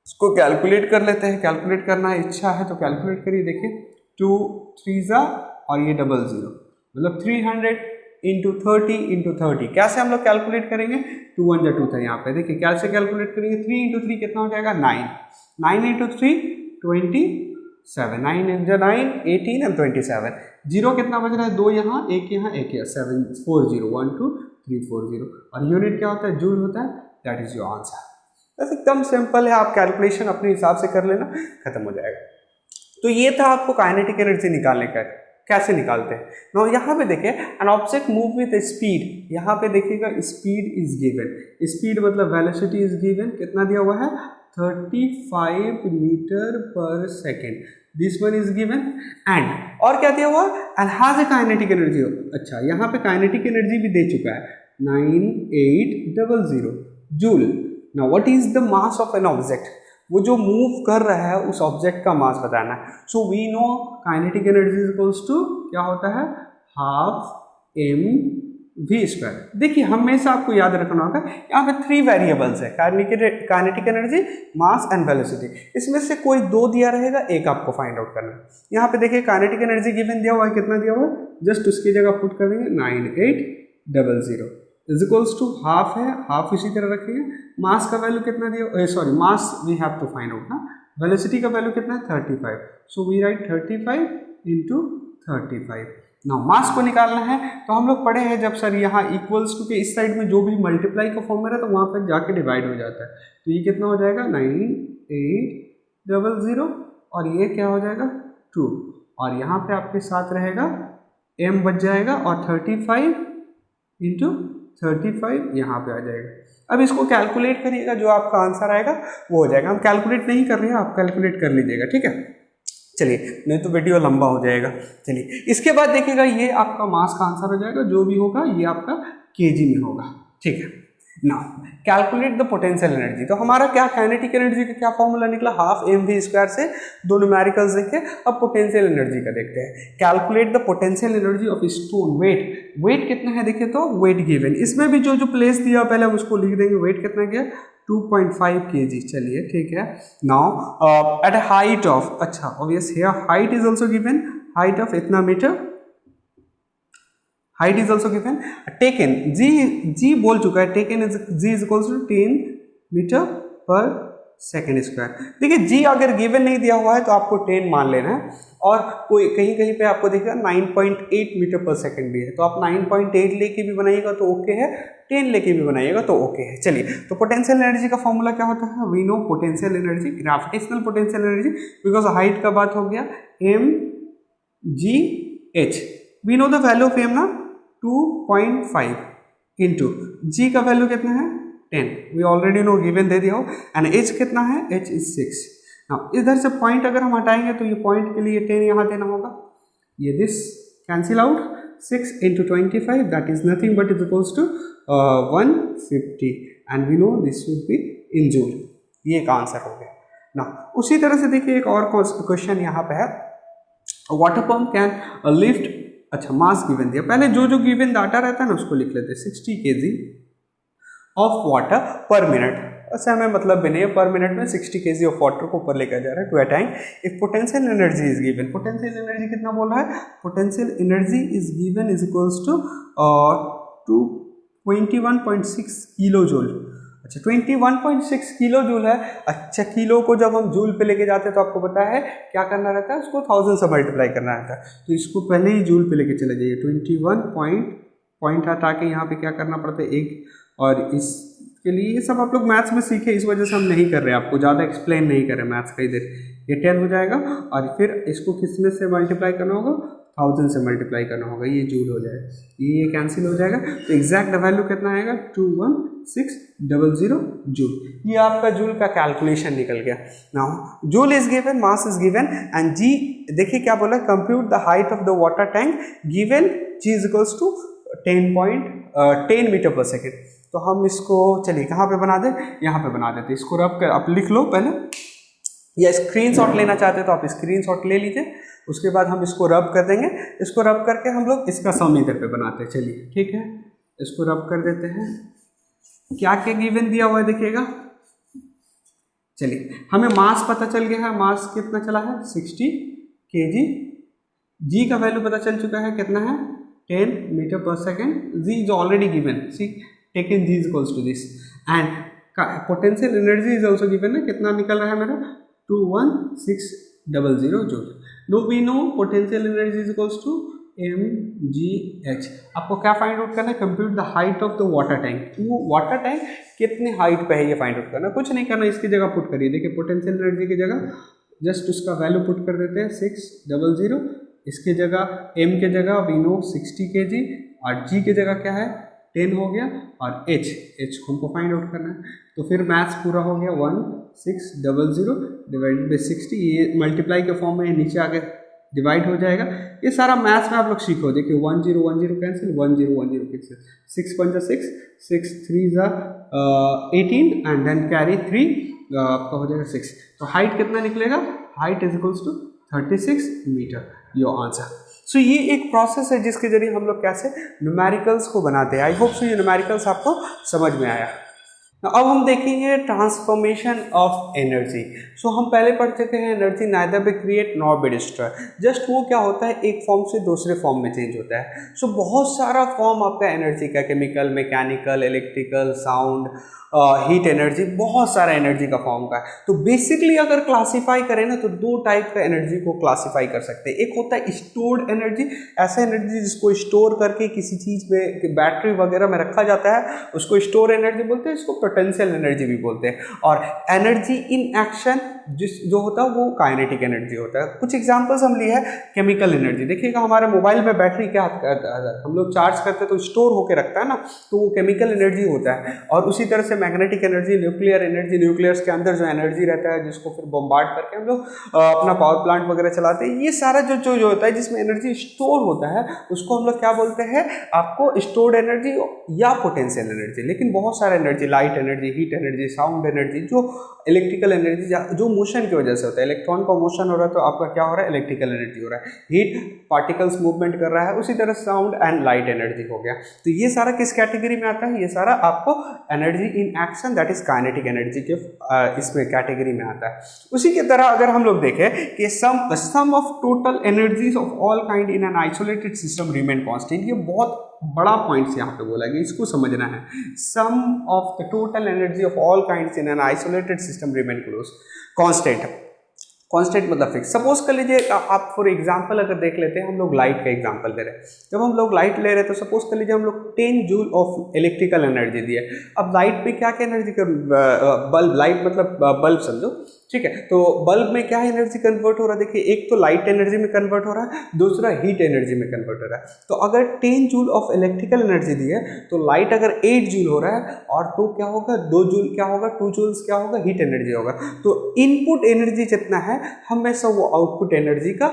इसको कैलकुलेट कर लेते हैं। कैलकुलेट करना इच्छा है तो कैलकुलेट करिए। देखिए 2 3 और ये 00, मतलब 300 × 30 × 30। कैसे हम लोग कैलकुलेट करेंगे, 2 1 2 था यहाँ पे। देखिए कैसे कैलकुलेट करेंगे, 3 × 3 कितना हो जाएगा, 9 × 3 27, 9 × 9 18 and 27। जीरो कितना बज रहा है, 2 यहाँ, 1 यहाँ, 1 यहाँ, 7 4 0 1 2 3 4 0। और यूनिट क्या होता है, जूल होता है। That is your answer. बस एकदम सिंपल है, आप कैलकुलेशन अपने हिसाब से कर लेना, खत्म हो जाएगा। तो ये था आपको काइनेटिक एनर्जी निकालने का, कैसे निकालते हैं। नो यहाँ पे देखिए, an object move with speed. यहाँ पे देखिएगा स्पीड इज गिवन, स्पीड मतलब वेलोसिटी इज गिवन, कितना दिया हुआ है, 35 मीटर पर second. This one is given, and और क्या दिया हुआ, and has a kinetic energy. अच्छा यहाँ पे काइनेटिक एनर्जी भी दे चुका है, 9800 joule. Now what is the mass of an object, वो जो मूव कर रहा है उस ऑब्जेक्ट का मास बताना है। So we know kinetic energy is equals to क्या होता है, हाफ वी स्क्वायर। देखिए हमेशा आपको याद रखना होगा यहाँ पे 3 वेरिएबल्स है, kinetic energy, mass and velocity. इसमें से कोई 2 दिया रहेगा, एक आपको फाइंड आउट करना है। यहाँ पे देखिए काइनेटिक एनर्जी गिवन दिया हुआ है, कितना दिया हुआ है, जस्ट उसकी जगह पुट कर देंगे 9800 इज इक्वल्स टू हाफ है, हाफ इसी तरह रखेंगे। मास का वैल्यू कितना दिया, sorry mass we have to find out ना, वेलोसिटी का वैल्यू कितना है 35, so we write 35 into 35। Now mass को निकालना है तो हम लोग पढ़े हैं जब सर यहाँ इक्वल्स टू के इस साइड में जो भी मल्टीप्लाई का फॉर्म है तो वहाँ पर जाके डिवाइड हो जाता है, तो ये कितना हो जाएगा 9800 और ये क्या हो जाएगा 2, और यहाँ पे आपके साथ रहेगा m बच जाएगा और 35 इंटू 35 यहाँ पे आ जाएगा। अब इसको कैलकुलेट करिएगा, जो आपका आंसर आएगा वो हो जाएगा। हम कैलकुलेट नहीं कर रहे हैं, आप कैलकुलेट कर लीजिएगा, ठीक है। चलिए नहीं तो वीडियो लंबा हो जाएगा। चलिए इसके बाद देखिएगा ये आपका मास का आंसर हो जाएगा, जो भी होगा ये आपका केजी में होगा, ठीक है। Now calculate the potential energy, तो हमारा क्या काइनेटिक एनर्जी का क्या फॉर्मूला निकला, हाफ mv स्क्वायर से 2 न्यूमेरिकल्स देखे। अब पोटेंशियल एनर्जी का देखते हैं। Calculate the potential energy of stone, weight कितना है देखिए, तो वेट गिवन, इसमें भी जो प्लेस दिया पहले हम उसको लिख देंगे, वेट कितना गया 2.5 kg। चलिए ठीक है। Now at a height of, अच्छा obvious here height is also given, height of इतना meter, height is also given. Taken g बोल चुका है, taken is g is equals to 10 metre पर सेकेंड स्क्वायर। देखिए जी अगर गिवन नहीं दिया हुआ है तो आपको 10 मान लेना है, और कोई कहीं कहीं पे आपको देखिएगा 9.8 मीटर पर सेकेंड भी है, तो आप 9.8 लेके भी बनाइएगा तो ओके है, 10 लेके भी बनाइएगा तो ओके है। चलिए तो पोटेंशियल एनर्जी का फॉर्मूला क्या होता है, we know potential energy, gravitational potential energy, because height का बात हो गया mgh, we know the value of m ना 2.5 इंटू जी का वैल्यू कितना है 10, वी ऑलरेडी नो गिवन दे दिया हो, एंड एच कितना है, एच इज 6। नाउ इधर से पॉइंट अगर हम हटाएंगे तो ये पॉइंट के लिए 10 यहाँ देना होगा, ये this cancel out, 6 into 25 that is nothing but is equals to 150, and we know this would be in joule. ये एक आंसर हो गया। नाउ उसी तरह से देखिए एक और क्वेश्चन यहाँ पे है, वाटर पंप कैन लिफ्ट, अच्छा मास गिवन दिया, पहले जो जो गिवन डाटा रहता है ना उसको लिख लेते हैं, 60 kg ऑफ वाटर पर मिनट। ऐसे हमें मतलब भी नहीं है, पर मिनट में 60 kg ऑफ वाटर को ऊपर लेकर जा रहा है to a time. If potential energy is given, potential energy कितना बोल रहा है, potential energy is given is equals to 21.6 kilo joule. अच्छा 21.6 किलो जूल है। अच्छा किलो को जब हम जूल पे लेके जाते हैं तो आपको पता है क्या करना रहता है, उसको 1000 से मल्टीप्लाई करना रहता है, तो इसको पहले ही जूल पे लेके चले जाइए। 21 पॉइंट हटा के यहाँ पे क्या करना पड़ता है 1, और इसके लिए ये सब आप लोग मैथ्स में सीखे, इस वजह से हम नहीं कर रहे हैं, आपको ज़्यादा एक्सप्लेन नहीं कर रहे मैथ्स का। इधर ये 10 हो जाएगा, और फिर इसको किसमें से मल्टीप्लाई करना होगा, 1000 से मल्टीप्लाई करना होगा, ये जूल हो जाएगा, ये कैंसिल हो जाएगा, तो एग्जैक्ट वैल्यू कितना आएगा 21600 जूल। ये आपका जूल का कैलकुलेशन निकल गया। Now joule is given, mass is given, and g देखिए क्या बोला, compute the height of the water tank given, g is equals to 10 metre पर सेकेंड। तो हम इसको चलिए कहाँ पे बना दें, यहाँ पे बना देते, इसको रब कर, आप लिख लो पहले, या स्क्रीनशॉट लेना चाहते तो आप स्क्रीनशॉट ले लीजिए, उसके बाद हम इसको रब कर देंगे। इसको रब करके हम लोग इसका सम इधर पे बनाते हैं। चलिए ठीक है, इसको रब कर देते हैं। क्या क्या गिवन दिया हुआ है देखिएगा। चलिए हमें मास पता चल गया है, मास कितना चला है 60 kg, जी का वैल्यू पता चल चुका है कितना है 10 मीटर पर second, g is already given, see taken g is equals to this, and potential energy is also given है, कितना निकल रहा है मेरा 21600 joule. No we know potential energy is equals to mgh। आपको क्या फाइंड आउट करना है, compute the height of the water tank, वो वाटर टैंक कितने हाइट पे है ये फाइंड आउट करना, कुछ नहीं करना, इसकी जगह पुट करिए। देखिए पोटेंशियल एनर्जी की जगह जस्ट उसका वैल्यू पुट कर देते हैं 600, इसके जगह m के जगह वी नो 60 kg, और g की जगह क्या है 10 हो गया, और h को हमको फाइंड आउट करना है। तो फिर मैथ्स पूरा हो गया 1600 डिवाइडेड बाई 60, ये मल्टीप्लाई के फॉर्म में नीचे आके डिवाइड हो जाएगा। ये सारा मैथ्स में आप लोग सीखो। देखिए 10 10 cancel, 10 10 cancel, 6 5 6, 6 3 18, and then carry 3 आपका हो जाएगा 6। तो हाइट कितना निकलेगा, height is equals to 36 meter, your answer. So ये एक प्रोसेस है जिसके जरिए हम लोग कैसे न्यूमेरिकल्स को बनाते हैं। आई होप सो ये न्यूमेरिकल्स आपको समझ में आया। अब हम देखेंगे ट्रांसफॉर्मेशन ऑफ एनर्जी। सो हम पहले पढ़ चुके हैं energy neither be create nor be destroy. Just वो क्या होता है, एक फॉर्म से दूसरे फॉर्म में चेंज होता है। सो बहुत सारा फॉर्म आपका एनर्जी का, chemical, mechanical, electrical, sound, heat energy, बहुत सारा एनर्जी का फॉर्म का है। तो बेसिकली अगर क्लासीफाई करें ना तो दो टाइप का एनर्जी को क्लासीफाई कर सकते हैं। एक होता है स्टोर्ड एनर्जी, ऐसा एनर्जी जिसको स्टोर करके किसी चीज़ में, बैटरी वगैरह में रखा जाता है, उसको स्टोर एनर्जी बोलते हैं, इसको पोटेंशियल एनर्जी भी बोलते हैं। और एनर्जी इन एक्शन जो होता है वो काइनेटिक एनर्जी होता है। कुछ एग्जांपल्स हम लिए हैं केमिकल एनर्जी। देखिएगा हमारे मोबाइल में बैटरी क्या हम लोग चार्ज करते हैं तो स्टोर होकर रखता है ना, तो वो केमिकल एनर्जी होता है। और उसी तरह से magnetic energy, nuclear energy, nuclears के अंदर जो एनर्जी रहता है जिसको फिर बम्बार्ड करके हम लोग अपना पावर प्लांट वगैरह चलाते हैं। ये सारा जो होता है जिसमें एनर्जी स्टोर होता है उसको हम लोग क्या बोलते हैं, आपको स्टोर्ड एनर्जी या पोटेंशियल एनर्जी। लेकिन बहुत सारा energy, light energy, heat energy, sound energy, जो इलेक्ट्रिकल एनर्जी जो मोशन की वजह से होता है, इलेक्ट्रॉन का मोशन हो रहा है तो आपका क्या हो रहा है, इलेक्ट्रिकल एनर्जी हो रहा है। हीट पार्टिकल्स मूवमेंट कर रहा है, उसी तरह साउंड एंड लाइट एनर्जी हो गया। तो ये सारा किस कैटेगरी में आता है, ये सारा आपको energy in action that is kinetic energy के इसमें कैटेगरी में आता है। उसी की तरह अगर हम लोग देखें कि sum of total energies of all kind in an isolated system remain constant. ये बहुत बड़ा पॉइंट यहाँ पे बोला गया, इसको समझना है। Sum of the total energy of all kinds in an isolated system remain close constant. Constant मतलब फिक्स। सपोज कर लीजिए आप फॉर एग्जांपल अगर देख लेते हैं, हम लोग लाइट का एग्जांपल ले रहे हैं। जब हम लोग लाइट ले रहे हैं तो सपोज कर लीजिए हम लोग 10 जूल ऑफ इलेक्ट्रिकल एनर्जी दिए। अब लाइट पे क्या क्या एनर्जी बल्ब, लाइट मतलब बल्ब समझो, ठीक है। तो बल्ब में क्या एनर्जी कन्वर्ट हो रहा है, देखिए एक तो लाइट एनर्जी में कन्वर्ट हो रहा है, दूसरा हीट एनर्जी में कन्वर्ट हो रहा है। तो अगर 10 जूल ऑफ इलेक्ट्रिकल एनर्जी दी है तो लाइट अगर 8 जूल हो रहा है, और तो क्या होगा, 2 जूल क्या होगा, 2 जूल्स क्या होगा, हीट एनर्जी होगा। तो इनपुट एनर्जी जितना है हमेशा वो आउटपुट एनर्जी का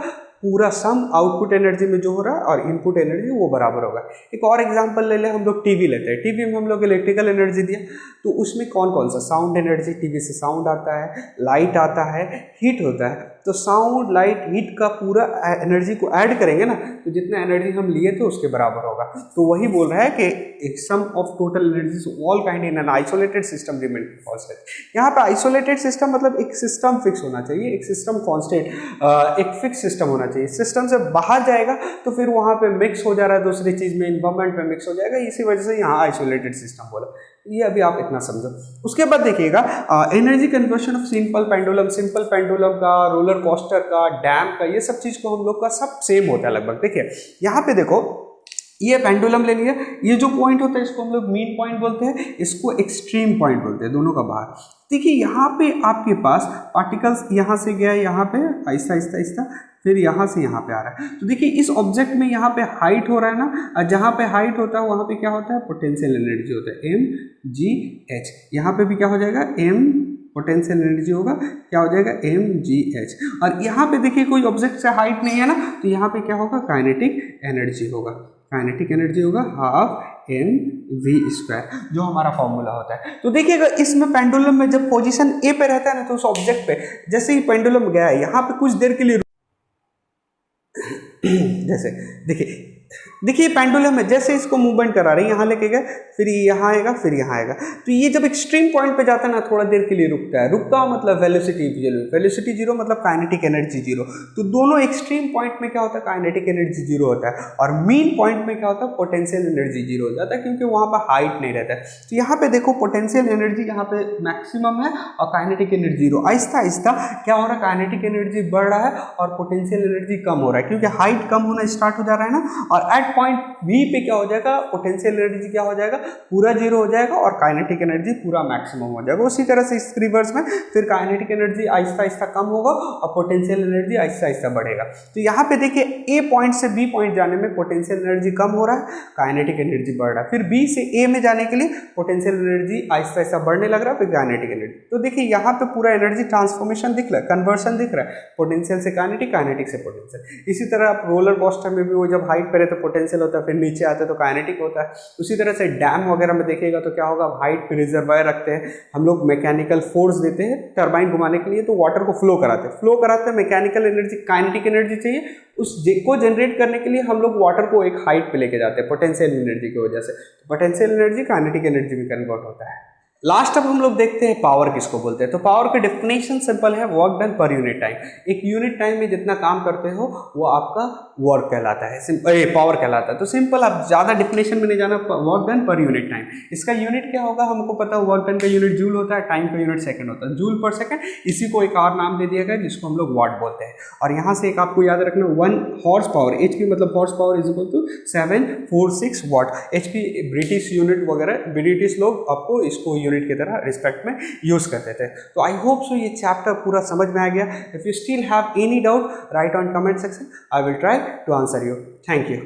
पूरा सम आउटपुट एनर्जी में जो हो रहा है और इनपुट एनर्जी वो बराबर होगा। एक और एग्जांपल ले ले, हम लोग टीवी लेते हैं। टीवी में हम लोग इलेक्ट्रिकल एनर्जी दिया तो उसमें कौन कौन सा, साउंड एनर्जी, टीवी से साउंड आता है, लाइट आता है, हीट होता है। तो साउंड, लाइट, हीट का पूरा एनर्जी को ऐड करेंगे ना तो जितना एनर्जी हम लिए थे उसके बराबर होगा। तो वही बोल रहा है कि sum of total energies all kind in an isolated system remain constant. यहाँ पे आइसोलेटेड सिस्टम मतलब एक सिस्टम फिक्स होना चाहिए, एक सिस्टम कांस्टेंट, एक फिक्स सिस्टम होना चाहिए। सिस्टम से बाहर जाएगा तो फिर वहाँ पे मिक्स हो जा रहा है दूसरी चीज़ में, इन्वायरमेंट में मिक्स हो जाएगा, इसी वजह से यहाँ आइसोलेटेड सिस्टम बोला। ये अभी आप इतना समझो। उसके बाद देखिएगा energy conversion of simple pendulum, simple pendulum का, रोलर कोस्टर का, डैम का, ये सब चीज़ को हम लोग का सब सेम होता है लगभग। देखिए यहाँ पे देखो, ये पेंडुलम ले लिया, ये जो पॉइंट होता है इसको हम लोग मीन पॉइंट बोलते हैं, इसको एक्सट्रीम पॉइंट बोलते हैं, दोनों का बाहर। देखिए यहाँ पे आपके पास पार्टिकल्स यहाँ से गया, यहाँ पे आहिस्ता आहिस्ता आहिस्ता, फिर यहाँ से यहाँ पे आ रहा है। तो देखिए इस ऑब्जेक्ट में यहाँ पे हाइट हो रहा है ना, जहाँ पे हाइट होता है वहाँ पे क्या होता है, पोटेंशियल एनर्जी होता है, mgh। यहाँ पे भी क्या हो जाएगा, m पोटेंशियल एनर्जी होगा, क्या हो जाएगा, mgh। और यहाँ पे देखिए कोई ऑब्जेक्ट से हाइट नहीं है ना, तो यहाँ पे क्या होगा, काइनेटिक एनर्जी होगा। काइनेटिक एनर्जी होगा हाफ mv², जो हमारा फॉर्मूला होता है। तो देखिएगा इसमें पेंडुलम में जब पोजीशन ए पे रहता है ना तो उस ऑब्जेक्ट पे जैसे ही पेंडुलम गया है यहाँ पे कुछ देर के लिए जैसे देखिए पेंडुलम है, जैसे इसको मूवमेंट करा रही है, यहाँ लेके गए, फिर यहाँ आएगा, फिर यहाँ आएगा। तो ये जब एक्सट्रीम पॉइंट पे जाता है ना थोड़ा देर के लिए रुकता है। रुकता मतलब वेलोसिटी जीरो, वेलोसिटी जीरो मतलब काइनेटिक एनर्जी जीरो। तो दोनों एक्सट्रीम पॉइंट में क्या होता है, काइनेटिक एनर्जी जीरो होता है, और मीन पॉइंट में क्या होता है, पोटेंशियल एनर्जी जीरो हो जाता है, क्योंकि वहाँ पर हाइट नहीं रहता है। तो यहाँ पे देखो पोटेंशियल एनर्जी यहाँ पे मैक्सिमम है और kinetic energy zero. Aahista Aahista क्या हो रहा है, काइनेटिक एनर्जी बढ़ रहा है और पोटेंशियल एनर्जी कम हो रहा है, क्योंकि हाइट कम होना स्टार्ट हो जा रहा है ना। और एट पॉइंट V पे क्या हो जाएगा, पोटेंशियल एनर्जी क्या हो जाएगा, पूरा जीरो हो जाएगा और काइनेटिक एनर्जी पूरा मैक्सिमम हो जाएगा। उसी तरह से इस रिवर्स में फिर काइनेटिक एनर्जी आहिस्ता आहिस्ता कम होगा और पोटेंशियल एनर्जी आहिस्ता आहिस्ता बढ़ेगा। तो यहाँ पे देखिए A पॉइंट से B पॉइंट जाने में पोटेंशियल एनर्जी कम हो रहा है, काइनेटिक एनर्जी बढ़ रहा है। फिर B से A में जाने के लिए पोटेंशियल एनर्जी आहिस्ता आहिस्ता बढ़ने लग रहा है, फिर काइनेटिक एनर्जी। तो देखिए यहाँ पे पूरा एनर्जी ट्रांसफॉर्मेशन दिख रहा है, कन्वर्सन दिख रहा है, पोटेंशियल से काइनेटिक, काइनेटिक से पोटेंशियल। इसी तरह आप रोलर कोस्टर में भी वो जब हाइट पे रहता तो पोटेंशियल होता है, फिर नीचे आते तो काइनेटिक होता है। उसी तरह से डैम वगैरह में देखिएगा तो क्या होगा, हाइट पे रिजर्वायर रखते हैं हम लोग, मैकेनिकल फोर्स देते हैं टरबाइन घुमाने के लिए, तो वाटर को फ्लो कराते हैं। मैकेनिकल एनर्जी, काइनेटिक एनर्जी चाहिए, उस को जनरेट करने के लिए हम लोग वाटर को एक हाइट पे लेके जाते हैं पोटेंशियल एनर्जी की वजह से। पोटेंशियल एनर्जी काइनेटिक एनर्जी में कन्वर्ट होता है। लास्ट अब हम लोग देखते हैं पावर किसको बोलते हैं। तो पावर की डेफिनेशन सिंपल है, work done per unit time. एक यूनिट टाइम में जितना काम करते हो वो आपका वर्क कहलाता है, पावर कहलाता है। तो सिंपल, आप ज़्यादा डेफिनेशन में नहीं जाना, work done per unit time. इसका यूनिट क्या होगा हमको पता है, वर्क डन का यूनिट जूल होता है, टाइम का यूनिट सेकंड होता है, जूल पर सेकंड। इसी को एक और नाम दे दिया गया जिसको हम लोग वाट बोलते हैं। और यहाँ से एक आपको याद रखना, 1 हॉर्स पावर, HP मतलब horse power is equal to 746 watt. HP British unit वगैरह, ब्रिटिश लोग आपको इसको यूनिट की तरह रिस्पेक्ट में यूज करते थे। तो आई होप सो ये चैप्टर पूरा समझ में आ गया। If you still have any doubt, write on comment section, I will try to answer you. Thank you.